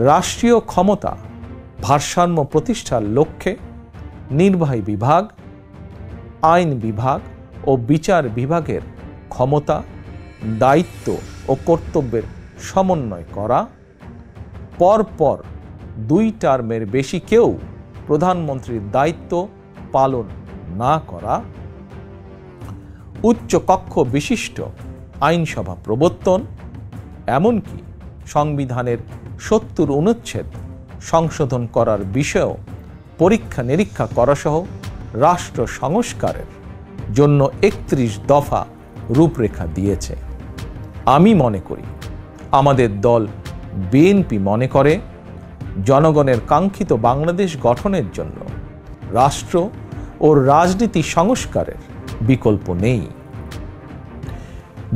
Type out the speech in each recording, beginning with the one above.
রাষ্ট্রীয় ক্ষমতা ভারসাম্য প্রতিষ্ঠার লক্ষ্যে নির্বাহী বিভাগ, আইন বিভাগ ও বিচার বিভাগের ক্ষমতা, দায়িত্ব ও কর্তব্যের সমন্বয় করা, পরপর 2 টার্মের বেশি কেউ প্রধানমন্ত্রীর দায়িত্ব পালন না করা, উচ্চ কক্ষ বিশিষ্ট আইনসভা প্রবর্তন, এমনকি সংবিধানের 70 অনুচ্ছেদ সংশোধন করার বিষয়েও পরীক্ষা নিরীক্ষা করাসহ রাষ্ট্র সংস্কারের জন্য 31 দফা রূপরেখা দিয়েছে। আমি মনে করি, আমাদের দল বিএনপি মনে করে, জনগণের কাঙ্ক্ষিত বাংলাদেশ গঠনের জন্য রাষ্ট্র ও রাজনীতি সংস্কারের বিকল্প নেই।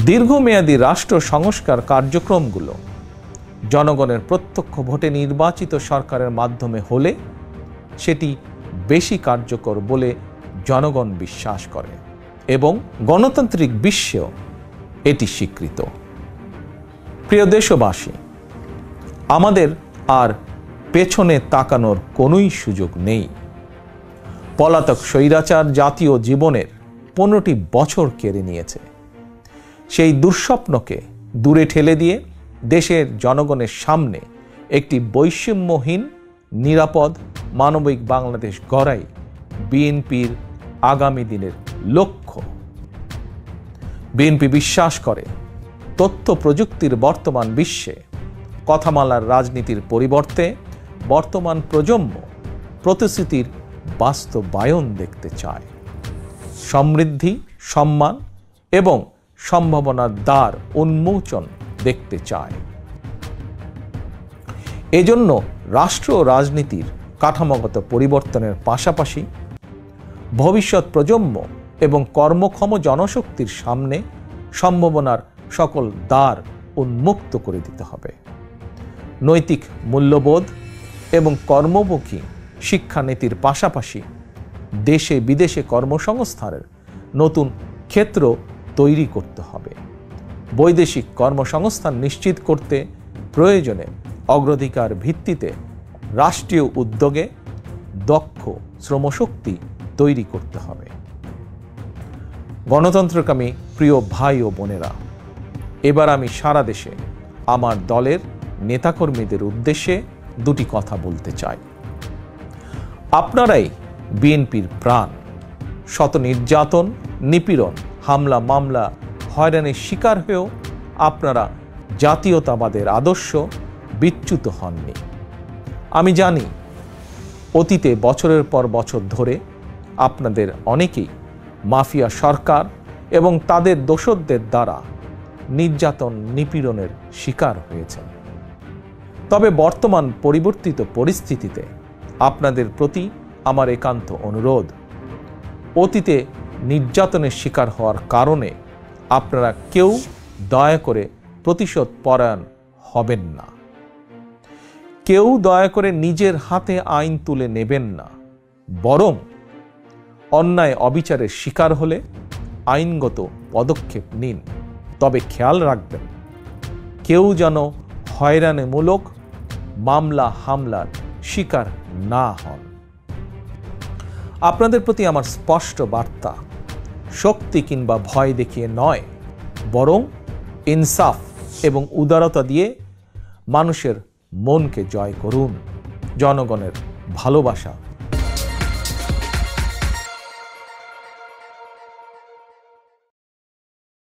দীর্ঘমেয়াদী রাষ্ট্র সংস্কার কার্যক্রমগুলো জনগণের প্রত্যক্ষ ভোটে নির্বাচিত সরকারের মাধ্যমে হলে সেটি বেশি কার্যকর বলে জনগণ বিশ্বাস করে এবং গণতান্ত্রিক বিশ্বেও এটি স্বীকৃত। প্রিয় দেশবাসী, আমাদের আর পেছনে তাকানোর কোনোই সুযোগ নেই। পলাতক স্বৈরাচার জাতীয় জীবনের 15টি বছর কেড়ে নিয়েছে। সেই দুঃস্বপ্নকে দূরে ঠেলে দিয়ে দেশের জনগণের সামনে একটি বৈষম্যহীন, নিরাপদ, মানবিক বাংলাদেশ গড়াই বিএনপির আগামী দিনের লক্ষ্য। বিএনপি বিশ্বাস করে, তথ্য প্রযুক্তির বর্তমান বিশ্বে কথামালার রাজনীতির পরিবর্তে বর্তমান প্রজন্ম প্রতিশ্রুতির বাস্তবায়ন দেখতে চায়। সমৃদ্ধি, সম্মান এবং সম্ভাবনার দ্বার উন্মোচন দেখতে চায়। এজন্য রাষ্ট্র ও রাজনীতির কাঠামোগত পরিবর্তনের পাশাপাশি ভবিষ্যৎ প্রজন্ম এবং কর্মক্ষম জনশক্তির সামনে সম্ভাবনার সকল দ্বার উন্মুক্ত করে দিতে হবে। নৈতিক মূল্যবোধ এবং কর্মমুখী শিক্ষানীতির পাশাপাশি দেশে বিদেশে কর্মসংস্থানের নতুন ক্ষেত্র তৈরি করতে হবে। বৈদেশিক কর্মসংস্থান নিশ্চিত করতে প্রয়োজনে অগ্রাধিকার ভিত্তিতে রাষ্ট্রীয় উদ্যোগে দক্ষ শ্রমশক্তি তৈরি করতে হবে। গণতন্ত্রকামী প্রিয় ভাই ও বোনেরা, এবার আমি সারা দেশে আমার দলের নেতাকর্মীদের উদ্দেশ্যে 2টি কথা বলতে চাই। আপনারাই বিএনপির প্রাণ। শত নির্যাতন, নিপীড়ন, হামলা, মামলা, হয়রানির শিকার হয়েও আপনারা জাতীয়তাবাদের আদর্শ বিচ্যুত হননি। আমি জানি, অতীতে বছরের পর বছর ধরে আপনাদের অনেকেই মাফিয়া সরকার এবং তাদের দোসরদের দ্বারা নির্যাতন, নিপীড়নের শিকার হয়েছেন। তবে বর্তমান পরিবর্তিত পরিস্থিতিতে আপনাদের প্রতি আমার একান্ত অনুরোধ, অতীতে নির্যাতনের শিকার হওয়ার কারণে আপনারা কেউ দয়া করে প্রতিশোধ পরায়ণ হবেন না। কেউ দয়া করে নিজের হাতে আইন তুলে নেবেন না, বরং অন্যায় অবিচারের শিকার হলে আইনগত পদক্ষেপ নিন। তবে খেয়াল রাখবেন, কেউ যেন হয়রানিমূলক মামলা হামলার শিকার না হন। আপনাদের প্রতি আমার স্পষ্ট বার্তা, শক্তি কিংবা ভয় দেখিয়ে নয়, বরং ইনসাফ এবং উদারতা দিয়ে মানুষের মনকে জয় করুন। জনগণের ভালোবাসা